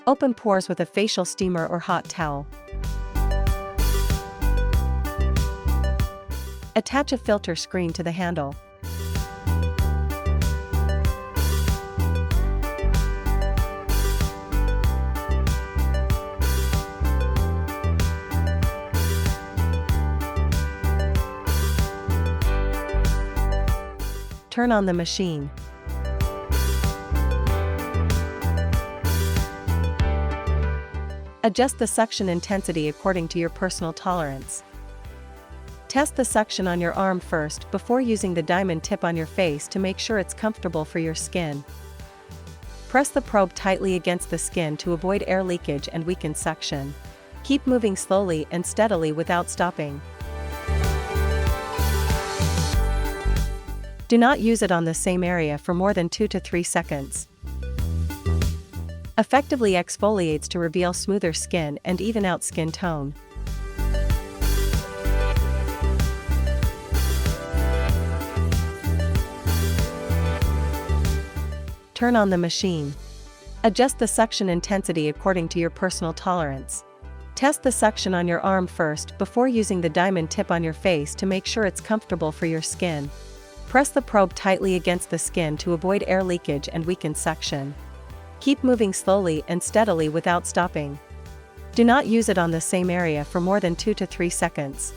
Open pores with a facial steamer or hot towel. Attach a filter screen to the handle. Turn on the machine. Adjust the suction intensity according to your personal tolerance. Test the suction on your arm first before using the diamond tip on your face to make sure it's comfortable for your skin. Press the probe tightly against the skin to avoid air leakage and weaken suction. Keep moving slowly and steadily without stopping. Do not use it on the same area for more than 2 to 3 seconds. Effectively exfoliates to reveal smoother skin and even out skin tone. Turn on the machine. Adjust the suction intensity according to your personal tolerance. Test the suction on your arm first before using the diamond tip on your face to make sure it's comfortable for your skin. Press the probe tightly against the skin to avoid air leakage and weaken suction. Keep moving slowly and steadily without stopping. Do not use it on the same area for more than 2 to 3 seconds.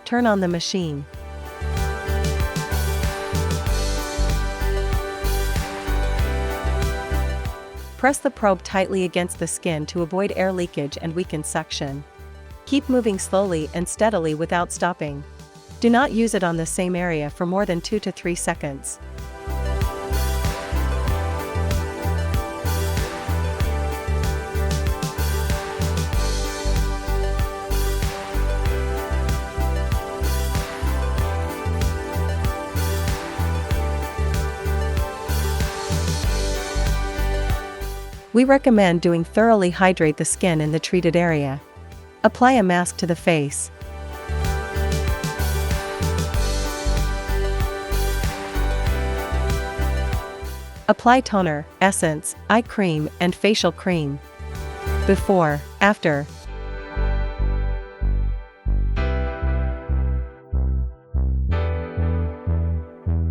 Turn on the machine. Press the probe tightly against the skin to avoid air leakage and weaken suction. Keep moving slowly and steadily without stopping. Do not use it on the same area for more than 2 to 3 seconds. We recommend doing thoroughly hydrate the skin in the treated area. Apply a mask to the face. Apply toner, essence, eye cream, and facial cream. Before, after.